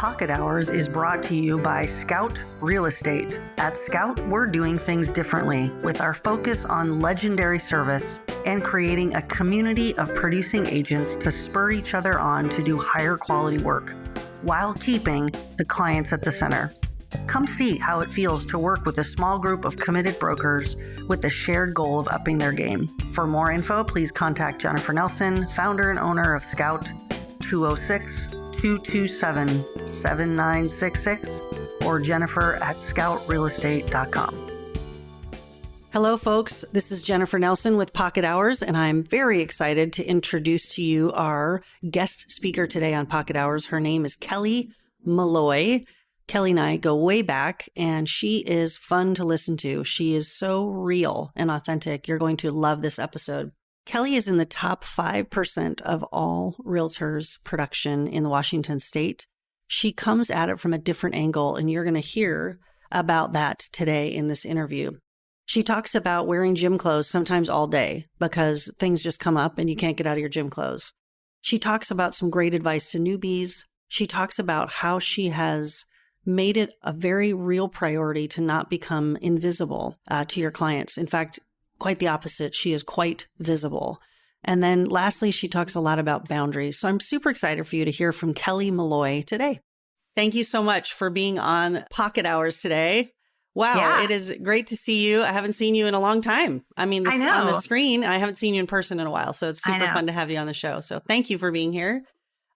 Pocket Hours is brought to you by Scout Real Estate. At Scout, we're doing things differently with our focus on legendary service and creating a community of producing agents to spur each other on to do higher quality work while keeping the clients at the center. Come see how it feels to work with a small group of committed brokers with the shared goal of upping their game. For more info, please contact Jennifer Nelson, founder and owner of Scout, 206-227-7966 or jennifer@scoutrealestate.com. Hello, folks. This is Jennifer Nelson with Pocket Hours, and I'm very excited to introduce to you our guest speaker today on Pocket Hours. Her name is Kelly Malloy. Kelly and I go way back, and she is fun to listen to. She is so real and authentic. You're going to love this episode. Kelly is in the top 5% of all realtors production in the Washington state. She comes at it from a different angle, and you're going to hear about that today in this interview. She talks about wearing gym clothes sometimes all day because things just come up and you can't get out of your gym clothes. She talks about some great advice to newbies. She talks about how she has made it a very real priority to not become invisible to your clients. In fact, quite the opposite. She is quite visible. And then lastly, she talks a lot about boundaries. So I'm super excited for you to hear from Kelly Malloy today. Thank you so much for being on Pocket Hours today. Wow, yeah. It is great to see you. I haven't seen you in a long time. I mean, on the screen, I haven't seen you in person in a while. So it's super fun to have you on the show. So thank you for being here.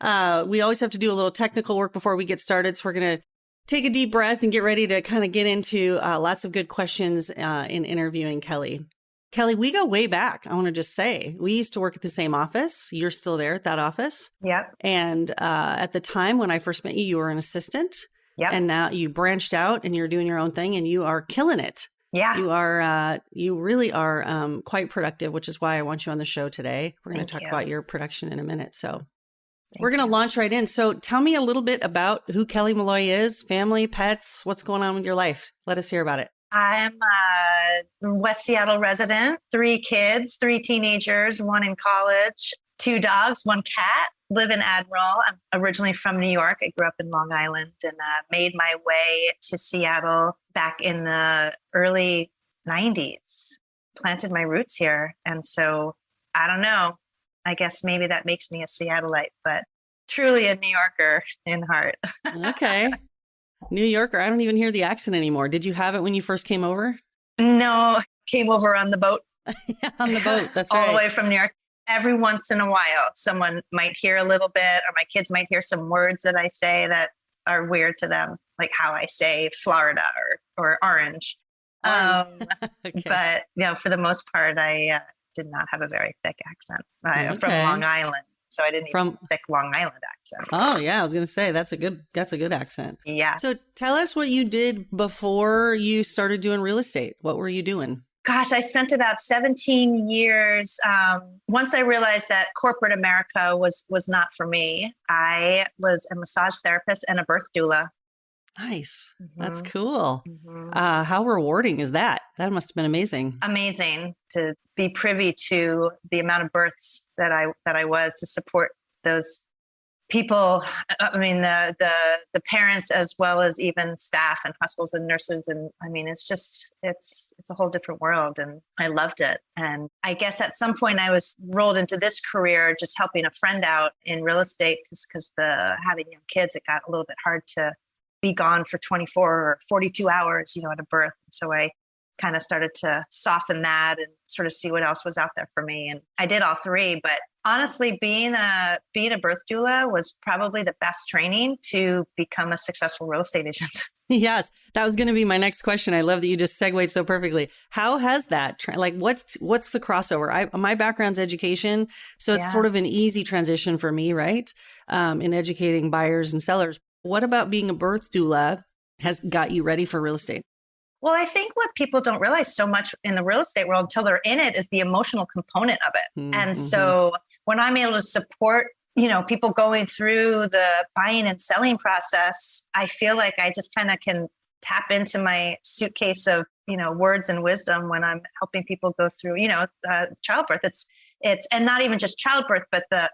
We always have to do a little technical work before we get started. So we're going to take a deep breath and get ready to kind of get into lots of good questions in interviewing Kelly. Kelly, we go way back. I want to just say, we used to work at the same office. You're still there at that office. Yep. And at the time when I first met you, you were an assistant. Yep. And now you branched out and you're doing your own thing and you are killing it. Yeah. You really are quite productive, which is why I want you on the show today. We're going to talk about your production in a minute. So we're going to launch right in. So tell me a little bit about who Kelly Malloy is, family, pets, what's going on with your life. Let us hear about it. I'm a West Seattle resident, 3 kids, 3 teenagers, 1 in college, 2 dogs, 1 cat, live in Admiral. I'm originally from New York. I grew up in Long Island and made my way to Seattle back in the early 90s, planted my roots here. And so I don't know. I guess maybe that makes me a Seattleite, but truly a New Yorker in heart. Okay. New Yorker. I don't even hear the accent anymore. Did you have it when you first came over? No, came over on the boat. Yeah, on the boat. That's all right. the way from New York. Every once in a while, someone might hear a little bit, or my kids might hear some words that I say that are weird to them, like how I say Florida or orange. Okay. But for the most part, I did not have a very thick accent. I'm from Long Island, so I didn't even have a thick Long Island accent. Oh yeah, I was going to say that's a good accent. Yeah. So tell us what you did before you started doing real estate. What were you doing? Gosh, I spent about 17 years. Once I realized that corporate America was not for me, I was a massage therapist and a birth doula. Nice. Mm-hmm. That's cool. Mm-hmm. How rewarding is that? That must have been amazing. Amazing to be privy to the amount of births that I was to support those people. I mean, the parents, as well as even staff and hospitals and nurses. And I mean, it's a whole different world, and I loved it. And I guess at some point I was rolled into this career, just helping a friend out in real estate because having young kids, it got a little bit hard to be gone for 24 or 42 hours, at a birth. So I kind of started to soften that and sort of see what else was out there for me. And I did all 3, but honestly, being a birth doula was probably the best training to become a successful real estate agent. Yes, that was going to be my next question. I love that you just segued so perfectly. How has that, what's the crossover? My background's education, so it's sort of an easy transition for me, right? In educating buyers and sellers. What about being a birth doula has got you ready for real estate? Well, I think what people don't realize so much in the real estate world until they're in it is the emotional component of it. Mm-hmm. And so when I'm able to support, people going through the buying and selling process, I feel like I just kind of can tap into my suitcase of, words and wisdom when I'm helping people go through, childbirth. It's, and not even just childbirth, but the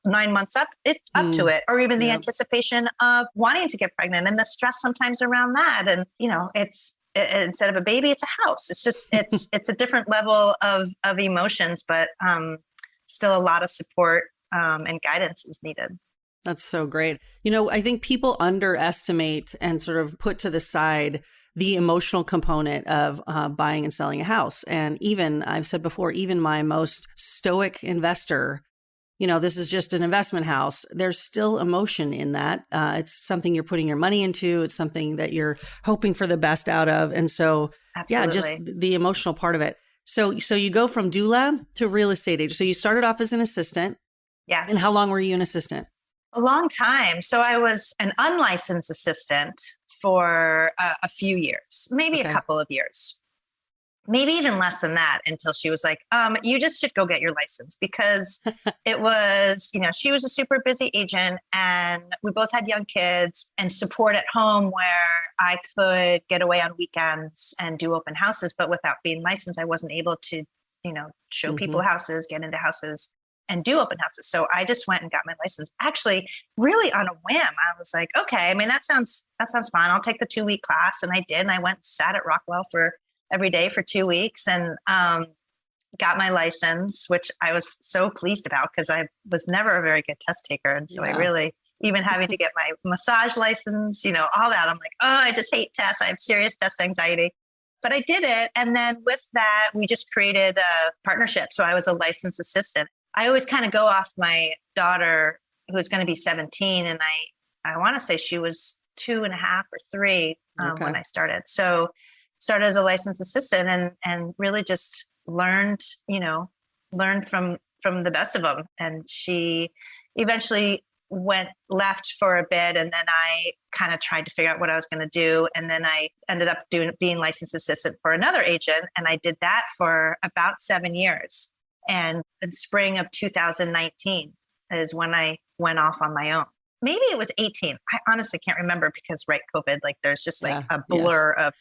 9 months up to it, or even the anticipation of wanting to get pregnant and the stress sometimes around that. And, instead of a baby, it's a house. It's just, it's a different level of emotions, but still a lot of support and guidance is needed. That's so great. I think people underestimate and sort of put to the side the emotional component of buying and selling a house. And even, I've said before, even my most stoic investor, this is just an investment house. There's still emotion in that. It's something you're putting your money into. It's something that you're hoping for the best out of. And so, Absolutely. just the emotional part of it. So you go from doula to real estate agent. So you started off as an assistant. Yes. And how long were you an assistant? A long time. So I was an unlicensed assistant for a few years, maybe a couple of years. Maybe even less than that, until she was like, you just should go get your license, because it was, she was a super busy agent and we both had young kids and support at home where I could get away on weekends and do open houses. But without being licensed, I wasn't able to, show people houses, get into houses and do open houses. So I just went and got my license, actually really on a whim. I was like, okay, I mean, that sounds fun. I'll take the 2-week class. And I did. And I went and sat at Rockwell every day for 2 weeks and got my license, which I was so pleased about because I was never a very good test taker. And so I really, even having to get my massage license, all that, I'm like, oh, I just hate tests. I have serious test anxiety. But I did it. And then with that, we just created a partnership. So I was a licensed assistant. I always kind of go off my daughter, who's going to be 17. And I want to say she was 2.5 or 3 when I started. So started as a licensed assistant and really just learned from the best of them. And she eventually left for a bit. And then I kind of tried to figure out what I was going to do. And then I ended up being licensed assistant for another agent. And I did that for about 7 years. And in spring of 2019 is when I went off on my own. Maybe it was 18. I honestly can't remember because COVID, there's just a blur of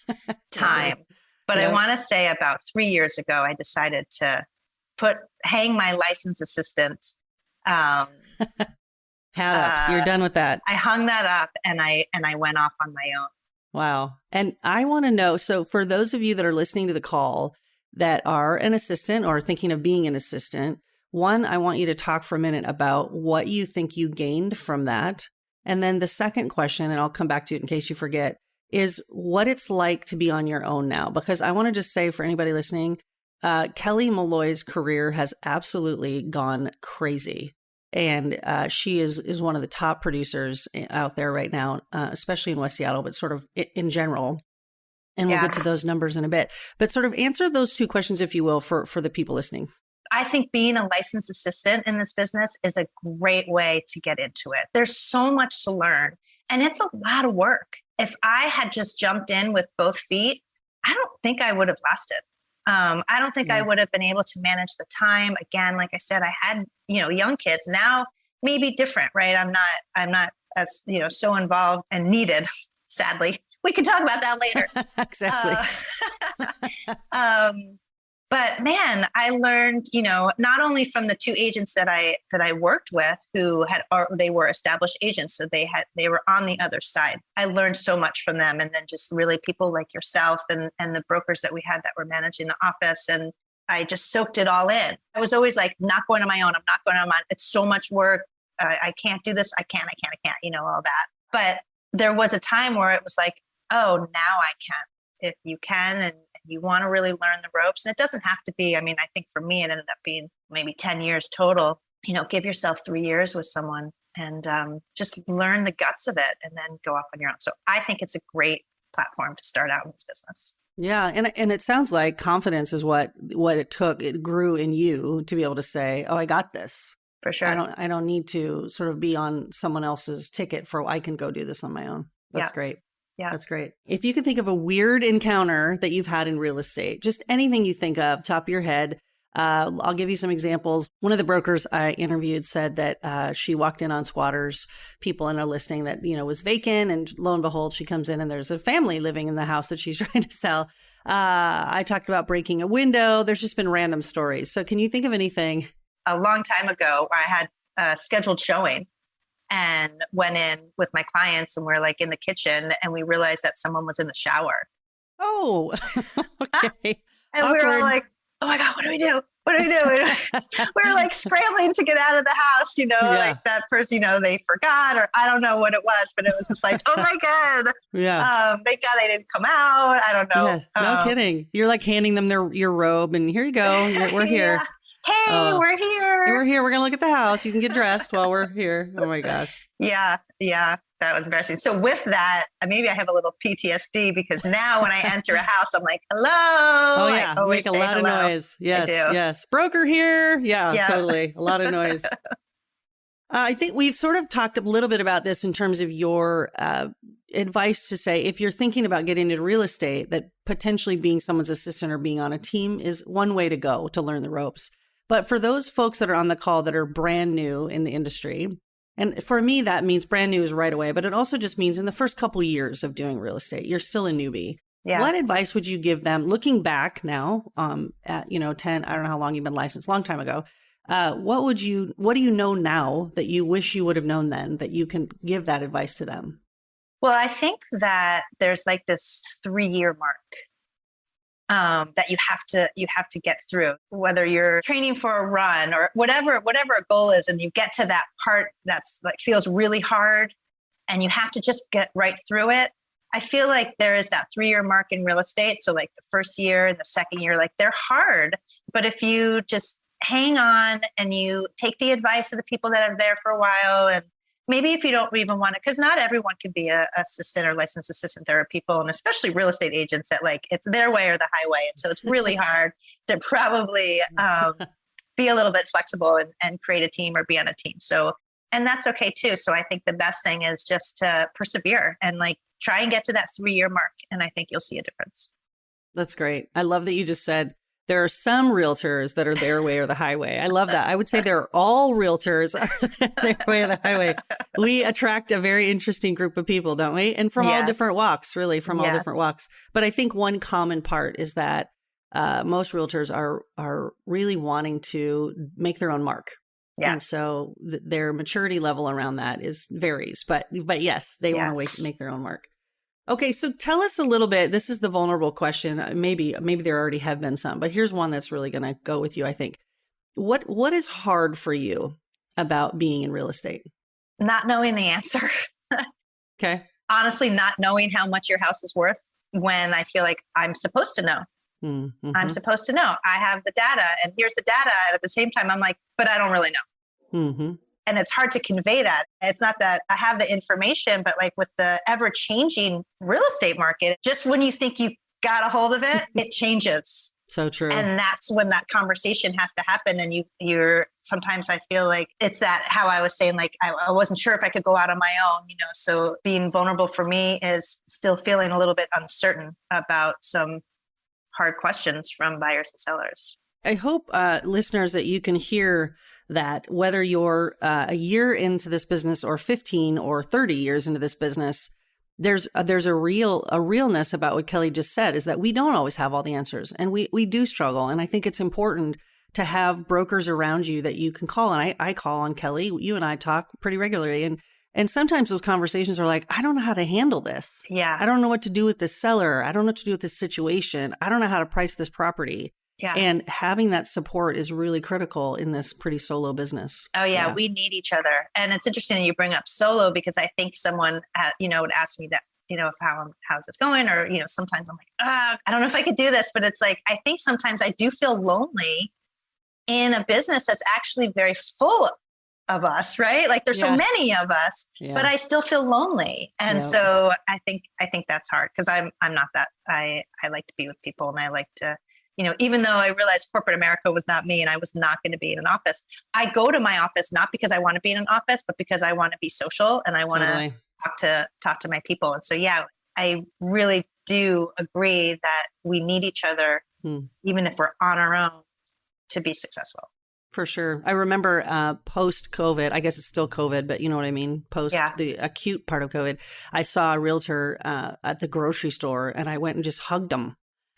time. But I want to say about 3 years ago, I decided to hang my licensed assistant hat up. You're done with that. I hung that up and I went off on my own. Wow. And I want to know, so for those of you that are listening to the call that are an assistant or thinking of being an assistant, one, I want you to talk for a minute about what you think you gained from that. And then the second question, and I'll come back to it in case you forget, is what it's like to be on your own now. Because I want to just say for anybody listening, Kelly Malloy's career has absolutely gone crazy. And she is one of the top producers out there right now, especially in West Seattle, but sort of in general. And we'll get to those numbers in a bit. But sort of answer those two questions, if you will, for the people listening. I think being a licensed assistant in this business is a great way to get into it. There's so much to learn, and it's a lot of work. If I had just jumped in with both feet, I don't think I would have lasted. I don't think I would have been able to manage the time. Again, like I said, I had, young kids. Now, maybe different, right? I'm not as, so involved and needed, sadly. We can talk about that later. Exactly. But man, I learned, not only from the 2 agents that I worked with who they were established agents. So they were on the other side. I learned so much from them. And then just really people like yourself and the brokers that we had that were managing the office. And I just soaked it all in. I was always like, not going on my own. I'm not going on my own. It's so much work. I can't do this. I can't, all that. But there was a time where it was like, oh, now I can. If you can and you want to really learn the ropes. And it doesn't have to be, I think for me, it ended up being maybe 10 years total. Give yourself 3 years with someone and just learn the guts of it and then go off on your own. So I think it's a great platform to start out in this business. Yeah. And it sounds like confidence is what it took. It grew in you to be able to say, oh, I got this. For sure. I don't need to sort of be on someone else's ticket I can go do this on my own. That's great. Yeah. That's great. If you can think of a weird encounter that you've had in real estate, just anything you think of, top of your head, I'll give you some examples. One of the brokers I interviewed said that she walked in on squatters, people in a listing that, was vacant. And lo and behold, she comes in and there's a family living in the house that she's trying to sell. I talked about breaking a window. There's just been random stories. So can you think of anything? A long time ago, I had a scheduled showing and went in with my clients, and we're like in the kitchen, and we realized that someone was in the shower. Oh, okay. And Awkward. we were all like, oh my God, what do we do? What do we do? We were like scrambling to get out of the house, like that person, they forgot, or I don't know what it was, but it was just like, oh my God. Yeah. Thank God they didn't come out. I don't know. Yeah, no kidding. You're like handing them your robe and here you go. We're here. Yeah. Hey, we're here. We're here. We're going to look at the house. You can get dressed while we're here. Oh my gosh. Yeah. That was embarrassing. So with that, maybe I have a little PTSD because now when I enter a house, I'm like, hello. Oh yeah. I always make a lot of noise. Yes. Yes. Broker here. Yeah, totally. A lot of noise. I think we've sort of talked a little bit about this in terms of your advice to say, if you're thinking about getting into real estate, that potentially being someone's assistant or being on a team is one way to go to learn the ropes. But for those folks that are on the call that are brand new in the industry, and for me, that means brand new is right away, but it also just means in the first couple years of doing real estate, you're still a newbie. Yeah. What advice would you give them looking back now at, 10, I don't know how long you've been licensed, long time ago. What do you know now that you wish you would have known then that you can give that advice to them? Well, I think that there's like this 3-year mark that you have to get through, whether you're training for a run or whatever a goal is, and you get to that part that's like feels really hard, and you have to just get right through it. I feel like there is that 3-year mark in real estate. So like the first year and the second year, like they're hard, but if you just hang on and you take the advice of the people that are there for a while, and maybe if you don't even want to, because not everyone can be a assistant or licensed assistant. There are people, and especially real estate agents, that like it's their way or the highway. And so it's really hard to probably be a little bit flexible and create a team or be on a team. So, and that's okay too. So I think the best thing is just to persevere and like try and get to that 3-year mark. And I think you'll see a difference. That's great. I love that you just said there are some realtors that are their way or the highway. I love that. I would say they're all realtors their way or the highway. We attract a very interesting group of people, don't we? And from all different walks, really, from all different walks. But I think one common part is that most realtors are really wanting to make their own mark. Yeah. And so their maturity level around that varies. But yes, they want to make their own mark. Okay, so tell us a little bit. This is the vulnerable question. Maybe there already have been some, but here's one that's really going to go with you, I think. What is hard for you about being in real estate? Not knowing the answer. Okay. Honestly, not knowing how much your house is worth when I feel like I'm supposed to know. Mm-hmm. I'm supposed to know. I have the data, and here's the data. And at the same time, I'm like, but I don't really know. Mm-hmm. And it's hard to convey that. It's not that I have the information, but like with the ever-changing real estate market, just when you think you got a hold of it, it changes. So true. And that's when that conversation has to happen. And you're sometimes I feel like it's that how I was saying, like, I wasn't sure if I could go out on my own, so being vulnerable for me is still feeling a little bit uncertain about some hard questions from buyers and sellers. I hope listeners that you can hear that whether you're a year into this business or 15 or 30 years into this business, there's a realness about what Kelly just said, is that we don't always have all the answers, and we do struggle. And I think it's important to have brokers around you that you can call. And I call on Kelly. You and I talk pretty regularly, and sometimes those conversations are like, I don't know how to handle this. Yeah. I don't know what to do with this seller. I don't know what to do with this situation. I don't know how to price this property. Yeah. And having that support is really critical in this pretty solo business. Oh, yeah. We need each other. And it's interesting that you bring up solo, because I think someone, would ask me that, if how's it going? Or, sometimes I'm like, I don't know if I could do this. But it's like, I think sometimes I do feel lonely in a business that's actually very full of us, right? Like there's so many of us, but I still feel lonely. And so I think that's hard, because I'm not that. I like to be with people, and I like to, even though I realized corporate America was not me and I was not going to be in an office, I go to my office not because I want to be in an office, but because I want to be social and I want to talk to my people. And so, I really do agree that we need each other, even if we're on our own, to be successful. For sure. I remember post-COVID, I guess it's still COVID, but you know what I mean? Post the acute part of COVID, I saw a realtor at the grocery store, and I went and just hugged him.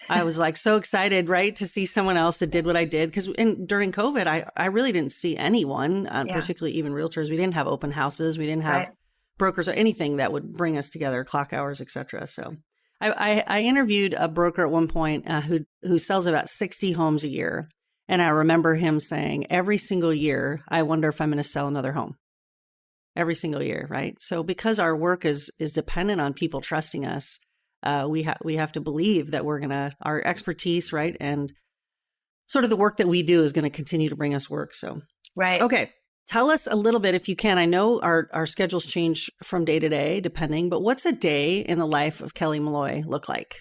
I was like so excited, right, to see someone else that did what I did. Because during COVID, I really didn't see anyone, Yeah. particularly even realtors. We didn't have open houses. We didn't have Right. brokers or anything that would bring us together, clock hours, etc. So I interviewed a broker at one point who sells about 60 homes a year. And I remember him saying, every single year, I wonder if I'm going to sell another home. Every single year, right? So because our work is dependent on people trusting us, we have to believe that our expertise, right, and sort of the work that we do is going to continue to bring us work. So, Right. okay, tell us a little bit if you can. I know our schedules change from day to day, depending, but what's a day in the life of Kelly Malloy look like?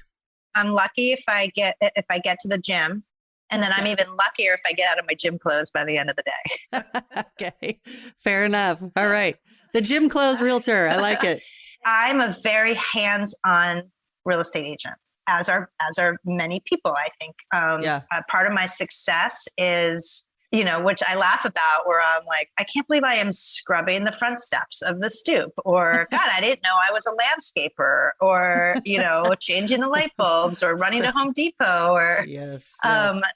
I'm lucky if I get to the gym, and then I'm even luckier if I get out of my gym clothes by the end of the day. Okay, fair enough. All right, the gym clothes realtor. I like it. I'm a very hands-on real estate agent, as are many people, I think. Part of my success is, which I laugh about, where I'm like, I can't believe I am scrubbing the front steps of the stoop, or God, I didn't know I was a landscaper, or, changing the light bulbs, or running to Home Depot, or, yes.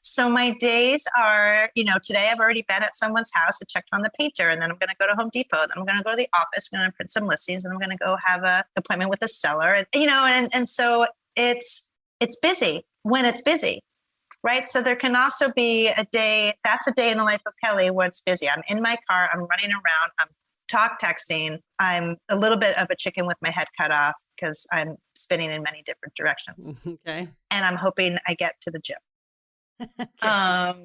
So my days are, today I've already been at someone's house and checked on the painter, and then I'm going to go to Home Depot, then I'm going to go to the office, I'm going to print some listings, and I'm going to go have an appointment with a seller, and so it's busy when it's busy. Right. So there can also be that's a day in the life of Kelly where it's busy. I'm in my car, I'm running around, I'm texting. I'm a little bit of a chicken with my head cut off because I'm spinning in many different directions. Okay. And I'm hoping I get to the gym. Okay. I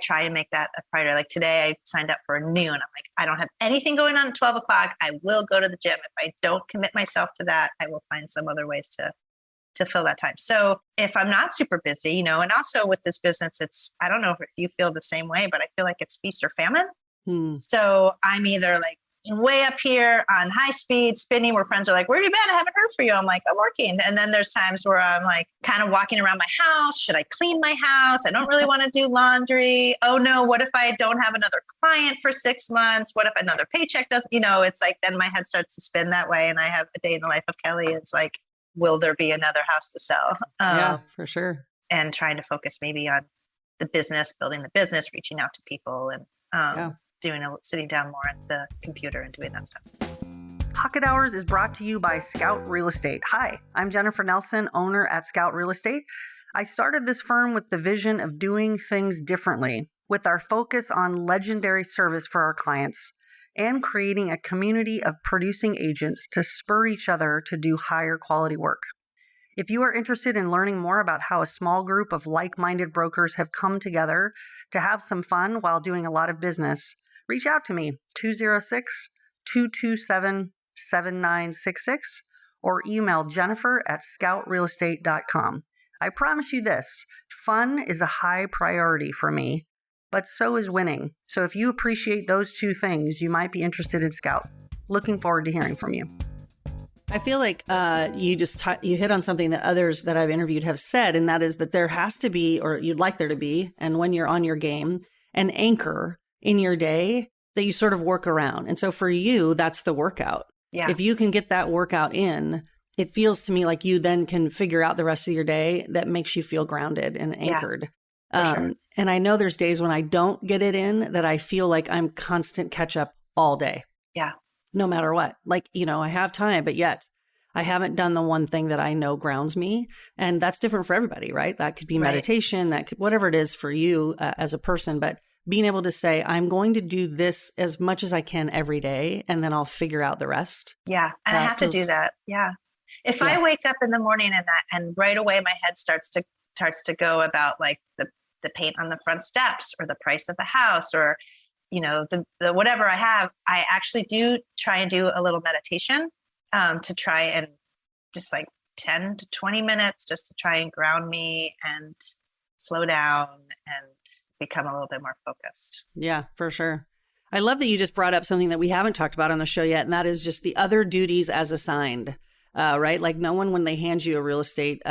try and make that a priority. Like today I signed up for noon. I'm like, I don't have anything going on at 12 o'clock. I will go to the gym. If I don't commit myself to that, I will find some other ways to fill that time. So if I'm not super busy, and also with this business, I don't know if you feel the same way, but I feel like it's feast or famine. So I'm either like way up here on high speed spinning where friends are like, where have you been? I haven't heard from you. I'm like, I'm working. And then there's times where I'm like kind of walking around my house. Should I clean my house? I don't really want to do laundry. Oh no, what if I don't have another client for 6 months? What if another paycheck doesn't, it's like, then my head starts to spin that way. And I have a day in the life of Kelly. It's like, will there be another house to sell? Yeah, for sure. And trying to focus maybe on the business, building the business, reaching out to people, and sitting down more at the computer and doing that stuff. Pocket Hours is brought to you by Scout Real Estate. Hi, I'm Jennifer Nelson, owner at Scout Real Estate. I started this firm with the vision of doing things differently, with our focus on legendary service for our clients, and creating a community of producing agents to spur each other to do higher quality work. If you are interested in learning more about how a small group of like-minded brokers have come together to have some fun while doing a lot of business, reach out to me, 206-227-7966, or email jennifer@scoutrealestate.com. I promise you this, fun is a high priority for me, but so is winning. So if you appreciate those two things, you might be interested in Scout. Looking forward to hearing from you. I feel like you hit on something that others that I've interviewed have said, and that is that there has to be, or you'd like there to be, and when you're on your game, an anchor in your day that you sort of work around. And so for you, that's the workout. Yeah. If you can get that workout in, it feels to me like you then can figure out the rest of your day that makes you feel grounded and anchored. Sure. And I know there's days when I don't get it in that I feel like I'm constant catch up all day. Yeah. No matter what. Like, I have time, but yet I haven't done the one thing that I know grounds me. And that's different for everybody, right? That could be meditation, that could, whatever it is for you as a person, but being able to say, I'm going to do this as much as I can every day, and then I'll figure out the rest. Yeah. And I have to do that. Yeah. If I wake up in the morning and right away my head starts to go about like the paint on the front steps or the price of the house or, the whatever I have, I actually do try and do a little meditation to try and just like 10 to 20 minutes just to try and ground me and slow down and become a little bit more focused. Yeah, for sure. I love that you just brought up something that we haven't talked about on the show yet, and that is just the other duties as assigned. Right? Like no one, when they hand you a real estate,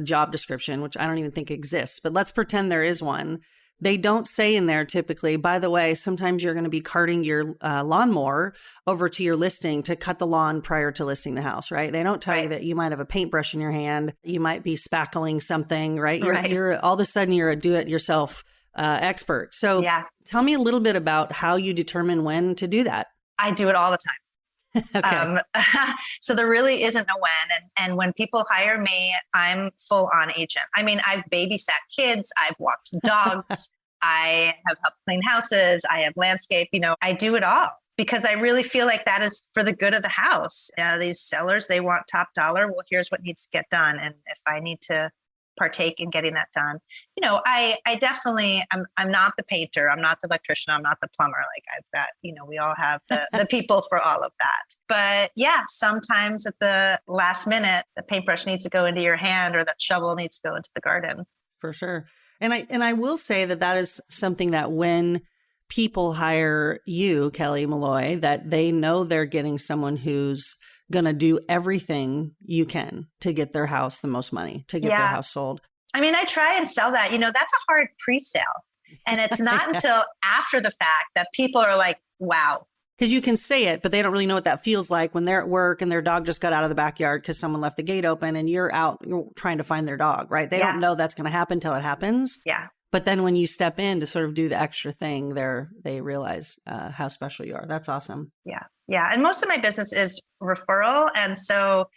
job description, which I don't even think exists, but let's pretend there is one, They don't say in there typically, by the way, sometimes you're going to be carting your lawnmower over to your listing to cut the lawn prior to listing the house, right? They don't tell you that you might have a paintbrush in your hand. You might be spackling something, right? You're all of a sudden you're a do-it-yourself expert. So tell me a little bit about how you determine when to do that. I do it all the time. Okay. So there really isn't a when. And when people hire me, I'm full on agent. I mean, I've babysat kids, I've walked dogs, I have helped clean houses, I have landscape, I do it all because I really feel like that is for the good of the house. These sellers, they want top dollar. Well, here's what needs to get done. And if I need to partake in getting that done. I definitely, I'm not the painter. I'm not the electrician. I'm not the plumber. Like I've got, we all have the people for all of that. But yeah, sometimes at the last minute, the paintbrush needs to go into your hand or that shovel needs to go into the garden. For sure. And I will say that is something that when people hire you, Kelly Malloy, that they know they're getting someone who's going to do everything you can to get their house the most money, to get their house sold. I mean, I try and sell that. That's a hard pre-sale. And it's not until after the fact that people are like, wow. Because you can say it, but they don't really know what that feels like when they're at work and their dog just got out of the backyard because someone left the gate open and you're trying to find their dog, right? They don't know that's going to happen till it happens. Yeah. But then when you step in to sort of do the extra thing, they realize how special you are. That's awesome. Yeah. Yeah. And most of my business is referral. And so,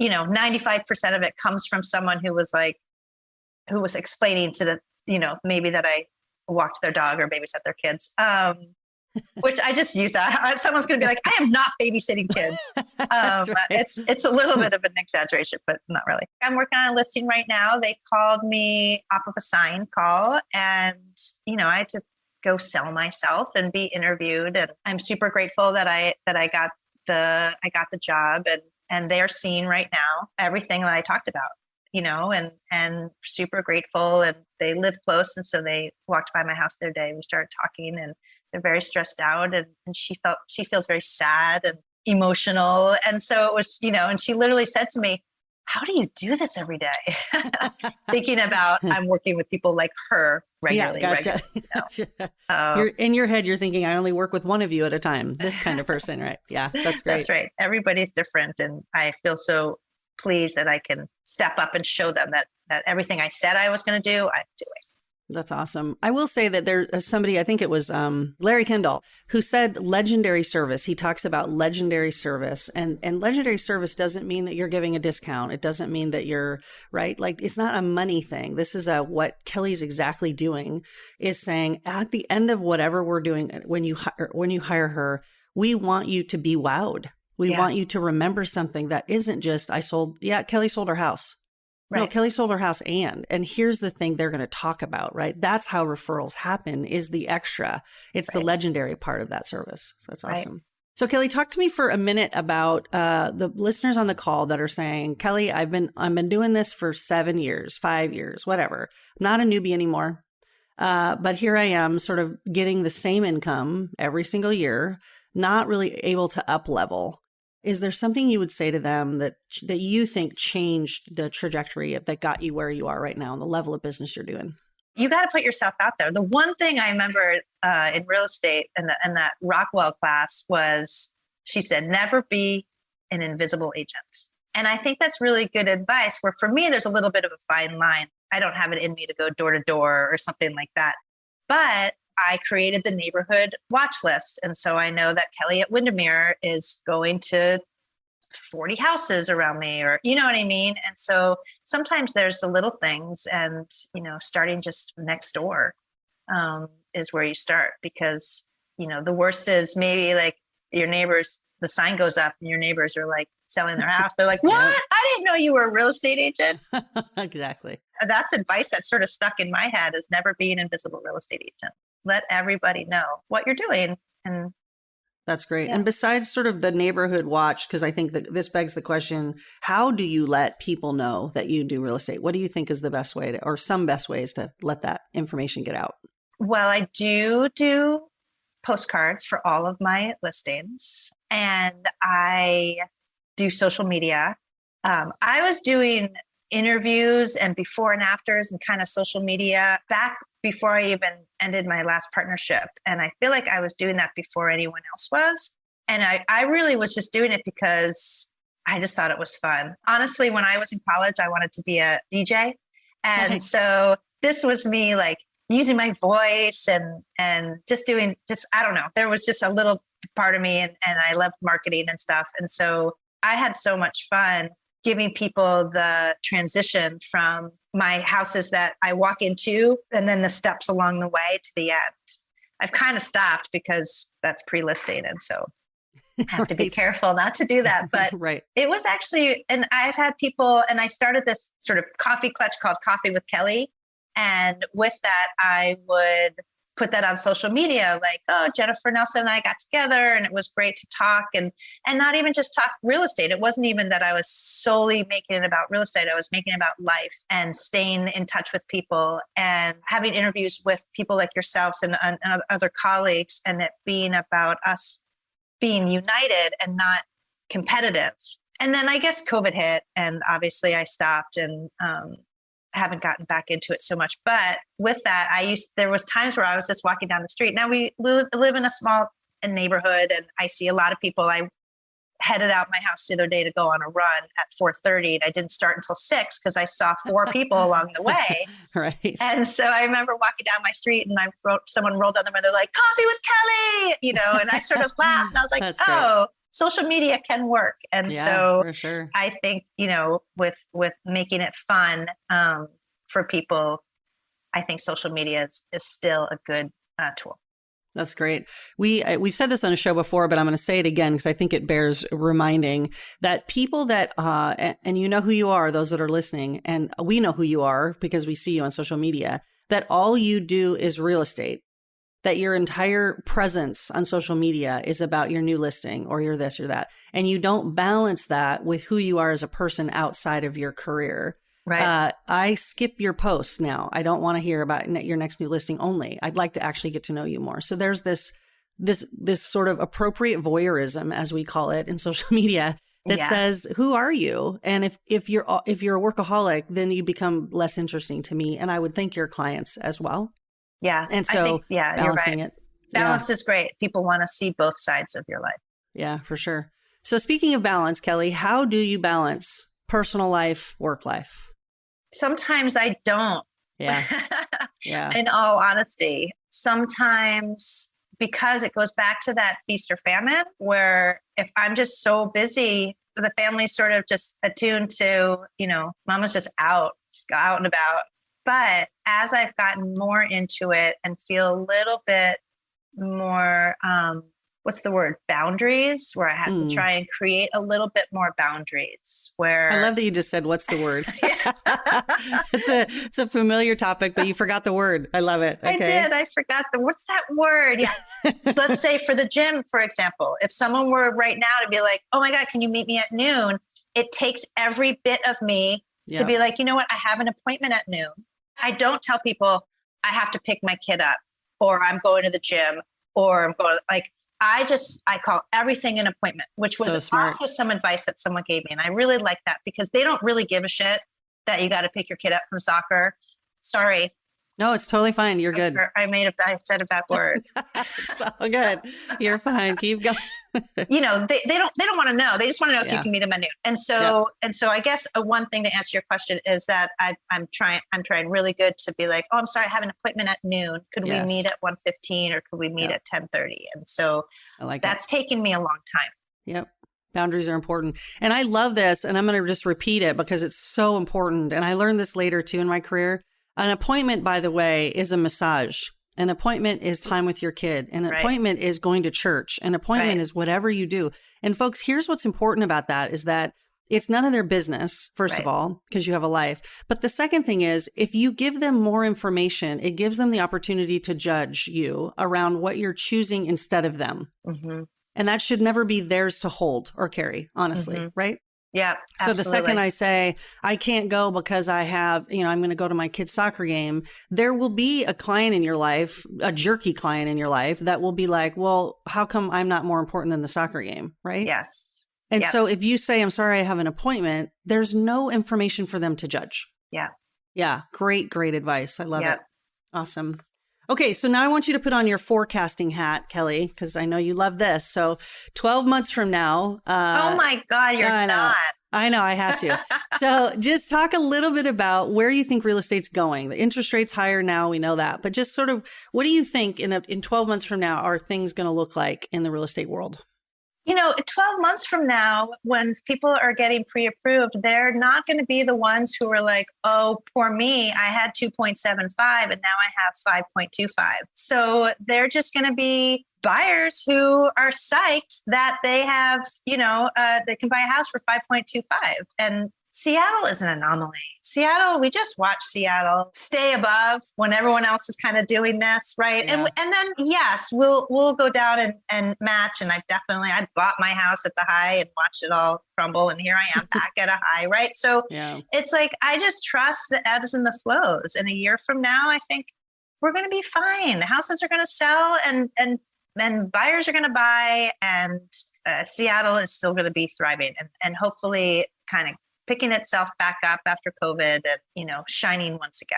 95% of it comes from someone who was explaining to maybe that I walked their dog or babysat their kids. Which I just use that. Someone's going to be like, I am not babysitting kids. Right. It's a little bit of an exaggeration, but not really. I'm working on a listing right now. They called me off of a sign call and, I had to go sell myself and be interviewed. And I'm super grateful that I got the job and they're seeing right now everything that I talked about, and super grateful. And they live close. And so they walked by my house the other day. We started talking and they're very stressed out and she feels very sad and emotional. And so it was, and she literally said to me, how do you do this every day? Thinking about I'm working with people like her regularly. Yeah, gotcha. You're in your head, you're thinking, I only work with one of you at a time. This kind of person, right? Yeah, that's great. That's right. Everybody's different. And I feel so pleased that I can step up and show them that everything I said I was going to do, I'm doing. That's awesome. I will say that there's somebody, I think it was Larry Kendall, who said legendary service. He talks about legendary service and legendary service doesn't mean that you're giving a discount. It doesn't mean that you're right. Like it's not a money thing. This is what Kelly's exactly doing is saying at the end of whatever we're doing, when you hire her, we want you to be wowed. We want you to remember something that isn't just Kelly sold her house. Right. No, Kelly sold her house and here's the thing they're going to talk about, right? That's how referrals happen is the extra. It's the legendary part of that service. So that's awesome. Right. So Kelly, talk to me for a minute about the listeners on the call that are saying, Kelly, I've been doing this for 7 years, 5 years, whatever. I'm not a newbie anymore. But here I am sort of getting the same income every single year, not really able to up level. Is there something you would say to them that you think changed the trajectory that got you where you are right now and the level of business you're doing? You got to put yourself out there. The one thing I remember in real estate and that Rockwell class was, she said, never be an invisible agent. And I think that's really good advice where for me, there's a little bit of a fine line. I don't have it in me to go door to door or something like that. But I created the neighborhood watch list. And so I know that Kelly at Windermere is going to 40 houses around me, or, you know what I mean? And so sometimes there's the little things and, starting just next door is where you start because, the worst is maybe like your neighbors, the sign goes up and your neighbors are like selling their house. They're like, what? I didn't know you were a real estate agent. Exactly. That's advice that sort of stuck in my head is never be an invisible real estate agent. Let everybody know what you're doing. And that's great. Yeah. And besides sort of the neighborhood watch, because I think that this begs the question, how do you let people know that you do real estate? What do you think is the best way or some best ways to let that information get out? Well, I do postcards for all of my listings and I do social media. I was doing interviews and before and afters and kind of social media back before I even ended my last partnership. And I feel like I was doing that before anyone else was. And I really was just doing it because I just thought it was fun. Honestly, when I was in college, I wanted to be a DJ. And so this was me like using my voice and just doing I don't know, there was just a little part of me and I loved marketing and stuff. And so I had so much fun giving people the transition from my houses that I walk into and then the steps along the way to the end. I've kind of stopped because that's pre-listing. And so I have to be careful not to do that. But it was actually, and I've had people, and I started this sort of coffee clutch called Coffee with Kelly. And with that, I would put that on social media, like, oh, Jennifer Nelson and I got together and it was great to talk and not even just talk real estate. It wasn't even that I was solely making it about real estate. I was making it about life and staying in touch with people and having interviews with people like yourselves and other colleagues, and it being about us being united and not competitive. And then I guess COVID hit and obviously I stopped and, haven't gotten back into it so much. But with that, there was times where I was just walking down the street. Now we live in a small neighborhood and I see a lot of people. I headed out my house the other day to go on a run at 4:30 and I didn't start until 6 because I saw 4 people along the way. Right. And so I remember walking down my street and someone rolled down the window like, coffee with Kelly, and I sort of laughed and I was like, That's oh, great. Social media can work. And so for sure. I think, with making it fun for people, I think social media is still a good tool. That's great. We said this on a show before, but I'm going to say it again because I think it bears reminding that people that, and you know who you are, those that are listening, and we know who you are because we see you on social media, that all you do is real estate. That your entire presence on social media is about your new listing or your this or that. And you don't balance that with who you are as a person outside of your career. Right. I skip your posts now. I don't want to hear about your next new listing only. I'd like to actually get to know you more. So there's this sort of appropriate voyeurism, as we call it in social media, that says, who are you? And if you're a workaholic, then you become less interesting to me. And I would think your clients as well. Yeah. And so I think, balancing you're right. it. Balance is great. People want to see both sides of your life. Yeah, for sure. So speaking of balance, Kelly, how do you balance personal life, work life? Sometimes I don't. Yeah. Yeah. In all honesty, sometimes because it goes back to that feast or famine where if I'm just so busy, the family's sort of just attuned to, mama's just out and about. But as I've gotten more into it and feel a little bit more, boundaries, where I have to try and create a little bit more boundaries where. I love that you just said, what's the word? It's a familiar topic, but you forgot the word. I love it. Okay. I did. I forgot what's that word? Yeah. Let's say for the gym, for example, if someone were right now to be like, oh my God, can you meet me at noon? It takes every bit of me to be like, you know what? I have an appointment at noon. I don't tell people I have to pick my kid up or I'm going to the gym or I'm going I call everything an appointment, which was also some advice that someone gave me. And I really like that because they don't really give a shit that you got to pick your kid up from soccer. Sorry. No, it's totally fine. You're good. I said a bad word. It's all good. You're fine. Keep going. They don't want to know. They just want to know if you can meet them at noon. And so, I guess one thing to answer your question is that I'm trying really good to be like, oh, I'm sorry, I have an appointment at noon. Could we meet at 1:15 or could we meet at 10:30? And so that's taken me a long time. Yep. Boundaries are important. And I love this. And I'm going to just repeat it because it's so important. And I learned this later too in my career. An appointment, by the way, is a massage. An appointment is time with your kid. An appointment is going to church. An appointment is whatever you do. And folks, here's what's important about that is that it's none of their business, first of all, because you have a life. But the second thing is, if you give them more information, it gives them the opportunity to judge you around what you're choosing instead of them. Mm-hmm. And that should never be theirs to hold or carry, honestly, right? Yeah. So the second I say, I can't go because I have, I'm going to go to my kid's soccer game, there will be a client in your life, a jerky client in your life that will be like, well, how come I'm not more important than the soccer game? Right. Yes. And Yep. so if you say, I'm sorry, I have an appointment, there's no information for them to judge. Yeah. Yeah. Great advice. I love Yep. it. Awesome. Okay. So now I want you to put on your forecasting hat, Kelly, because I know you love this. So 12 months from now. Oh my God, you're not. I know, I have to. So just talk a little bit about where you think real estate's going. The interest rate's higher now, we know that. But just sort of, what do you think in 12 months from now are things going to look like in the real estate world? 12 months from now, when people are getting pre-approved, they're not going to be the ones who are like, oh, poor me, I had 2.75 and now I have 5.25. So they're just going to be buyers who are psyched that they have, they can buy a house for 5.25. And Seattle is an anomaly. Seattle, we just watch Seattle stay above when everyone else is kind of doing this, right? Yeah. And then yes, we'll go down and match. And I bought my house at the high and watched it all crumble, and here I am back at a high, right? So It's like I just trust the ebbs and the flows. And a year from now, I think we're going to be fine. The houses are going to sell, and buyers are going to buy, and Seattle is still going to be thriving, and hopefully kind of picking itself back up after COVID and, shining once again.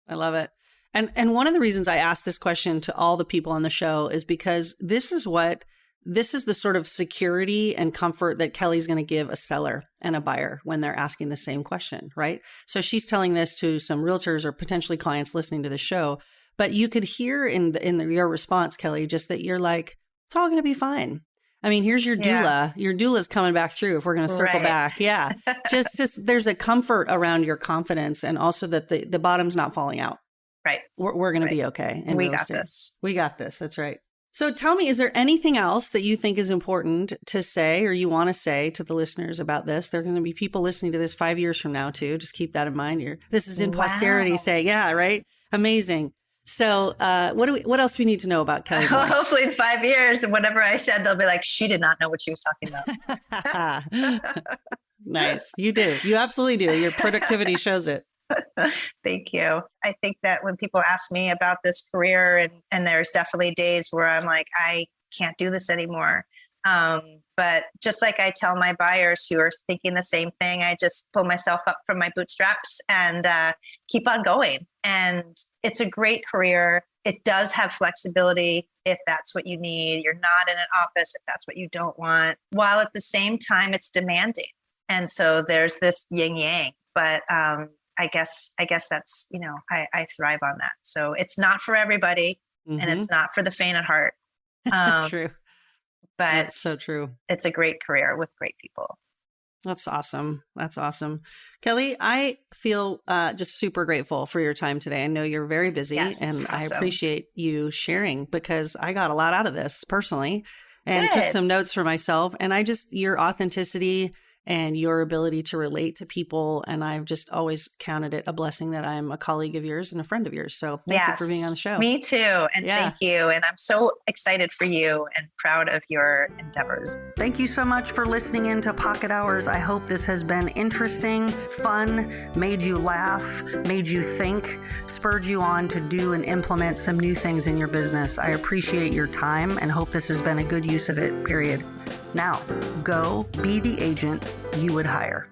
I love it. And one of the reasons I asked this question to all the people on the show is because this is the sort of security and comfort that Kelly's going to give a seller and a buyer when they're asking the same question, right? So she's telling this to some realtors or potentially clients listening to the show, but you could hear in your response, Kelly, just that you're like, it's all going to be fine. I mean, here's your doula. Your doula's coming back through if we're going to circle back. Yeah. just there's a comfort around your confidence, and also that the bottom's not falling out. Right. We're going to be okay. We got this. We got this. That's right. So tell me, is there anything else that you think is important to say or you want to say to the listeners about this? There are going to be people listening to this 5 years from now too. Just keep that in mind. This is in posterity saying, yeah, right. Amazing. So what else do we need to know about Kelly Malloy? Hopefully in 5 years, whatever I said, they'll be like, she did not know what she was talking about. Nice. You do. You absolutely do. Your productivity shows it. Thank you. I think that when people ask me about this career, and there's definitely days where I'm like, I can't do this anymore. But just like I tell my buyers who are thinking the same thing, I just pull myself up from my bootstraps and keep on going. And it's a great career. It does have flexibility if that's what you need. You're not in an office if that's what you don't want, while at the same time it's demanding. And so there's this yin yang. But I guess that's, I thrive on that. So it's not for everybody, and it's not for the faint at heart. True. But that's so true. It's a great career with great people. That's awesome. That's awesome. Kelly, I feel just super grateful for your time today. I know you're very busy, and I appreciate you sharing, because I got a lot out of this personally and took some notes for myself. And your authenticity and your ability to relate to people. And I've just always counted it a blessing that I'm a colleague of yours and a friend of yours. So thank you for being on the show. Me too. And thank you. And I'm so excited for you and proud of your endeavors. Thank you so much for listening into Pocket Hours. I hope this has been interesting, fun, made you laugh, made you think, spurred you on to do and implement some new things in your business. I appreciate your time and hope this has been a good use of it, period. Now, go be the agent you would hire.